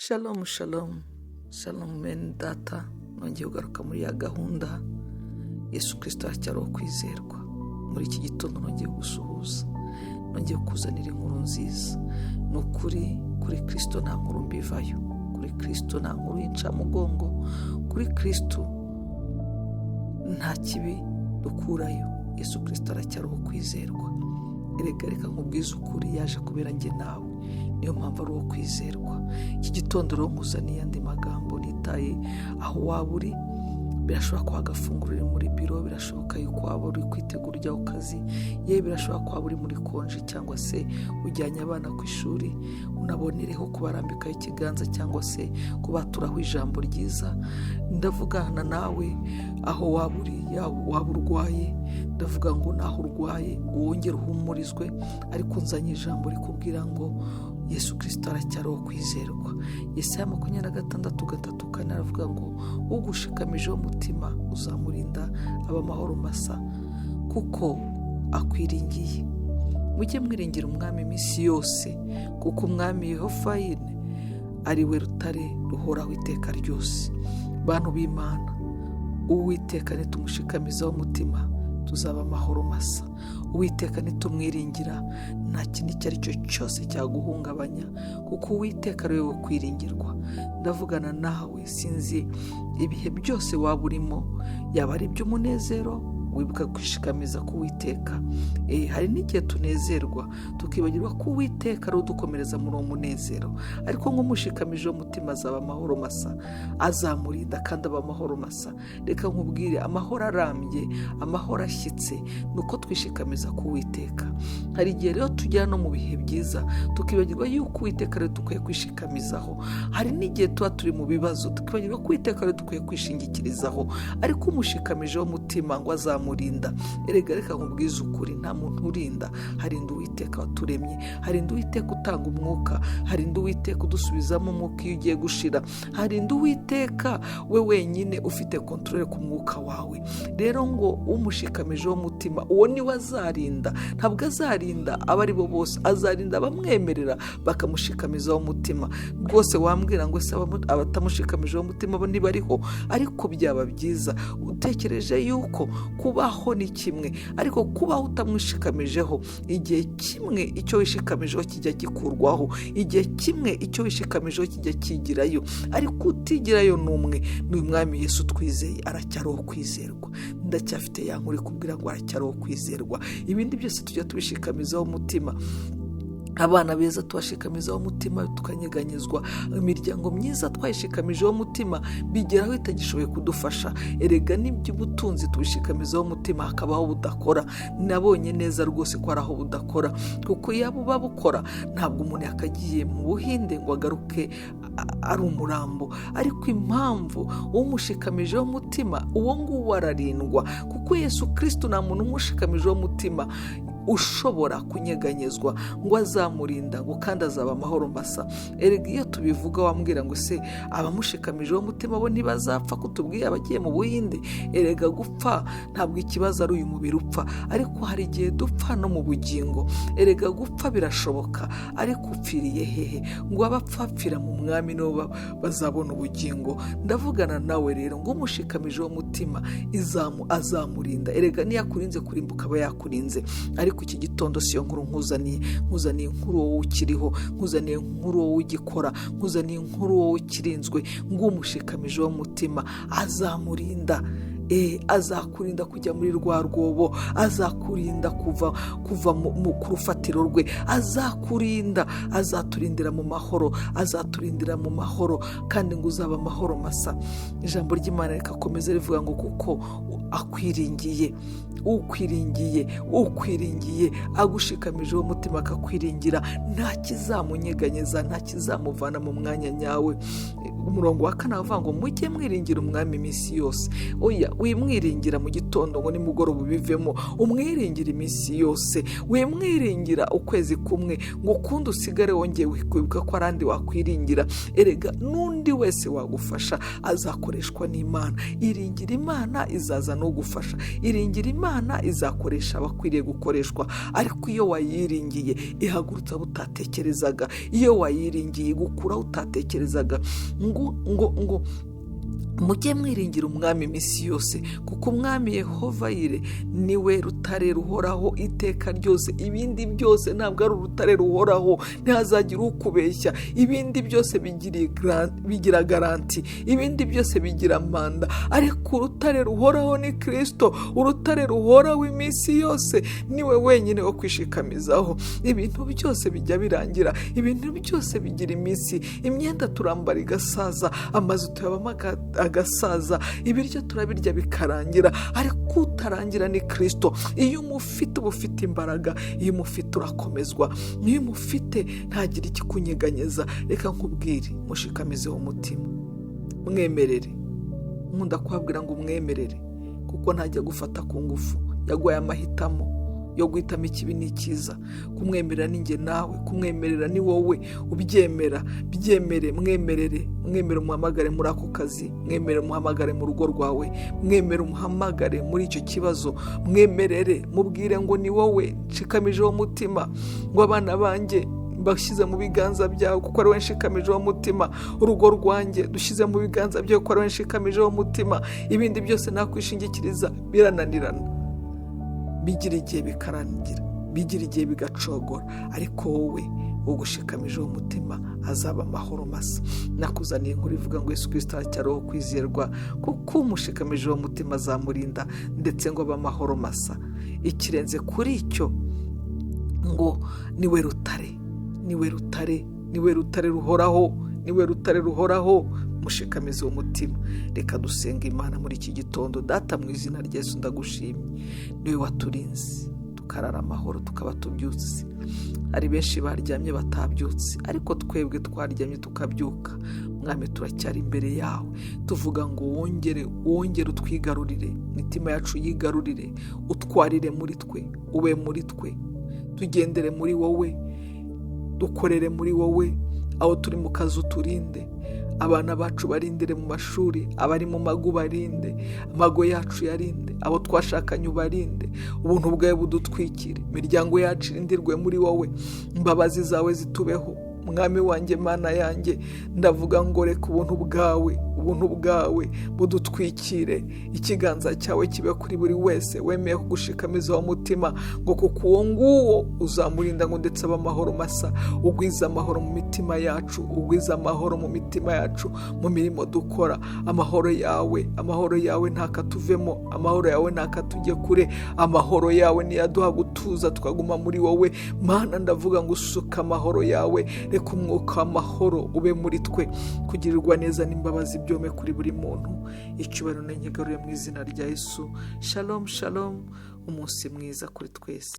Shalom shalom shalom men data, nongeye kugaruka muri ya gahunda Yesu Kristo aracyariho kwizerwa. Muri iki gitondo nongeye gusuhuza, nongeye kuzanira inkuru nziza. Nukuri kuri Kristo nta nkuru mbivayo, kuri Kristo nta nkuru y'incamugongo, kuri Kristo nta kibi dukurayo. Yesu Kristo aracyariho kwizerwa. Reka nkubwize ukuri, yaje kubera njye nawe, niyo mpamvu ari uwo kwizerwa. Iki gitondo rero nkuzaniye andi magambo nitaye aho waba uri. Birashoboka ko agafunguro uri muri biro, birashoboka yuko waba uri kwitegura ujya ku kazi, yewe birashoboka ko waba uri muri konje cyangwa se ujyanye abana ku ishuri, unabonereho kubarambikaho ikiganza cyangwa se kubaturaho ijambo ryiza. Ndavugana nawe aho waba uri, waba urwaye, ndavuga ngo naho urwaye wongere uhumurizwe, ariko nzanye ijambo rikubwira ngo Yesu Kristo aracyariho kwizerwa. Yesaya 26:3 aravuga ngo ugushikamijeho umutima uzamurinda ab'amahoro masa, kuko akwiringiye. Mujye mwiringira umwami iminsi yose, kuko umwami Yehova ari we rutare ruhoraho iteka ryose. Bantu b'Imana, Uwiteka nitumushikamizaho umutima tuzaba amahoro masa. Uwiteka nitumwiringira nta kintu icyo ari cyo cyose cyaguhungabanya, kuko Uwiteka ari we wo kwiringirwa. Ndavugana nawe, sinzi ibihe byose waba urimo, yaba ari iby'umunezero, wibuka kwishikamiza ku Uwiteka. Hari n'igihe tunezerwa tukibagirwa ko Uwiteka ari udukomereza muri uwo munezero, ariko nk'umushikamije umutima azaba amahoro masa, azamurinda kandi aba amahoro masa. Reka nkubwire, amahoro arambye, amahoro ashyitse nuko twishikamiza ku Uwiteka. Hari igihe rero tujya no mu bihe byiza tukibagirwa yuko Uwiteka ari dukwiye kwishikamizaho. Hari n'igihe tuba turi mu bibazo tukibagirwa ko Uwiteka ari dukwiye kwishingikirizaho, ariko umushikamije umutima ngo azamurinda. Reka nkubwize ukuri, nta muntu urinda, harinda Uwiteka waturemye, harinda Uwiteka utanga umwuka, harinda Uwiteka udusubizamo umwuka iyo ugiye gushira, harinda Uwiteka we wenyine ufite kontrole ku mwuka wawe. Rero ngo umushikamije umutima uwo niwe azarinda, ntabwo azarinda aba ari bo bose, azarinda abamwemerera bakamushikamizaho umutima. Rwose wambwira ngo se abatamushikamijeho umutima bo ntibariho? Ariko byaba byiza utekereje yuko kubaho ni kimwe, ariko kubaho utamwishikamijeho, igihe kimwe icyo wishikamijeho kijya gikurwaho, igihe kimwe icyo wishikamijeho kijya kigirayo, ariko utigirayo n'umwe. Ni umwami Yesu twizeye, aracyariho kwizerwa. Ndacyafite ya nkuru ikubwira ngo aracyariho kwizerwa. Ibindi byose tujya tubishikamizaho umutima, abana beza tubashikamizaho umutima tukanyeganyezwa, imiryango myiza twayishikamijeho umutima bigeraho itagishoboye kudufasha. Erega n'iby'ubutunzi tubishikamizaho umutima hakabaho budakora. Nabonye neza rwose ko araho budakora, kuko iyo buba bukora ntabwo umuntu yakagiye mu Buhinde ngo agaruke ari umurambo. Ariko impamvu umushikamijeho umutima uwo nguwo ararindwa, kuko Yesu Kristo nta muntu umushikamijeho umutima ushobora kunyeganyezwa ngo azamurinda ngo kandi azaba amahoro masa. Erega iyo tubivuga wambwira ngo se abamushikamijeho umutima bo ntibazapfa, kutubwiye abagiye mu Buhinde? Erega gupfa ntabwo ikibazo ari uyu mubiri upfa, ariko hari igihe dupfa no mu bugingo. Erega gupfa birashoboka, ariko upfiriye hehe? Ngo abapfapfira mu mwami nibo bazabona ubugingo. Ndavugana nawe rero ngo umushikamijeho umutima azamurinda. Erega niyakurinze kurimbuka aba yakurinze. Ariko iki gitondo siyo nkuru nkuzaniye inkuru wowe ukiriho, nkuzaniye inkuru wowe ugikora, nkuzaniye inkuru wowe ukirinzwe. ngo umushikamijeho umutima azamurinda. Azakurinda kujya muri rwa rwobo, azakurinda kuva ku rufatiro rwe, azakurinda, azaturindira mu mahoro, azaturindira mu mahoro, kandi ngo uzaba amahoro masa. Ijambo ry'Imana rikakomeza rivuga ngo kuko akwiringiye, ukwiringiye agushikamijeho umutima akakwiringira, nta kizamunyeganyeza, nta kizamuvana mu mwanya nyawe. Umurongo wa 4 avuga ngo mujye mwiringira umwami iminsi yose. Oya, wimwiringira mu gitondo ngo nimugoroba ubivemo, umwiringira iminsi yose, wimwiringira ukwezi kumwe ngo ukundi usigare wongeye kwibuka ko arandi wakwiringira. Erega n'undi wese wagufasha azakoreshwa n'Imana. Iringira Imana izaza no gufasha, iringira Imana izakoresha abakwiriye gukoreshwa. Ariko iyo wayiringiye ihagurutsa utatekerezaga, iyo wayiringiye igukura utatekerezaga. ngo mujye mwiringira umwami iminsi yose, kuko umwami Yehova Yire niwe rutare ruhoraho iteka ryose. Ibindi byose ntabwo ari urutare ruhoraho, ntihazagira ukubeshya. Ibindi byose bigira garanti, ibindi byose bigira manda, ariko urutare ruhoraho ni Kristo. Urutare ruhoraho iminsi yose niwe wenyine wo kwishikamizaho. Ibintu byose bijya birangira, ibintu byose bigira iminsi. Imyenda turambara igasaza, amazu tuyabamo agasaza, ibiryo turabirya bikarangira, ariko utarangira ni Kristo. Iyo umufite uba ufite imbaraga, iyo umufite urakomezwa, iyo umufite ntagira ikikunyeganyeza. Reka nkubwire, mushikamizeho umutima, mwemerere. Nkunda kubabwira ngo umwemerere, kuko ntajya gufata ku ngufu. Yaguhaye amahitamo yo guhitamo ikibi n'ikiza. Kumwemerera ni njye nawe, kumwemerera ni wowe ubyemera. Byemere, mwemerere umuhamagare muri ako kazi, mwemere umuhamagare mu rugo rwawe, mwemere umuhamagare muri icyo kibazo, mwemerere mubwire ngo ni wowe nshikamijeho umutima, ngo abana banjye bashyize mu biganza byawe kuko ari we nshikamijeho umutima, urugo rwanjye dushyize mu biganza byawe kuko ari we nshikamijeho umutima. Ibindi byose nakwishingikiriza birananirana, bigira igihe bikarangira, bigira igihe bigacogora, ariko wowe ugushikamijeho umutima azaba amahoro masa. Nakuzaniye inkuru ivuga ngo Yesu Kristo aracyariho kwizerwa, kuko umushikamijeho umutima azamurinda ndetse ngo abe amahoro masa. Ikirenze kuri icyo ngo niwe rutare, niwe rutare, niwe rutare ruhoraho, niwe rutare ruhoraho. Mushikamize umutima. Reka dusenga Imana muri iki gitondo. Data, mu izina rya Yesu ndagushimye, niwe waturinze tukarara amahoro tukaba tubyutse. Ari benshi baryamye batabyutse, ariko twebwe twaryamye tukabyuka. Mwami, turacyari imbere yawe, tuvuga ngo wongere utwigarurire, imitima yacu yigarurire, utwarire muri twe, ube muri twe, tugendere muri wowe, dukorere muri wowe. Aho turi mu kazi uturinde, abana bacu barindire mu mashuri, abari mu mago barinde, amago yacu yarinde, abo twashakanye ubarinde, ubuntu bwawe budutwikire, imiryango yacu irindirwe muri wowe, imbabazi zawe zitubeho. Mwami wanjye, Mana yanjye, ndavuga ngo reka ubuntu bwawe budutwikire, ikiganza cyawe kibe kuri buri wese wemeye kugushikamizaho umutima, ngo kuko uwo nguwo uzamurinda ngo ndetse abe amahoro masa. Ugwiza amahoro mu mitima yacu, ugwiza amahoro mu mitima yacu, mu mirimo dukora. Amahoro yawe ntakatuvemo, amahoro yawe ntakatujye kure, amahoro yawe niyaduha gutuza tukaguma muri wowe. Mana, ndavuga ngo usuka amahoro yawe, reka umwuka w'amahoro ube muri twe, kugirirwa neza n'imbabazi byome kuri buri muntu. Icyubahiro n'inyigarure mu izina rya Yesu. Shalom shalom, umunsi mwiza kuri twese.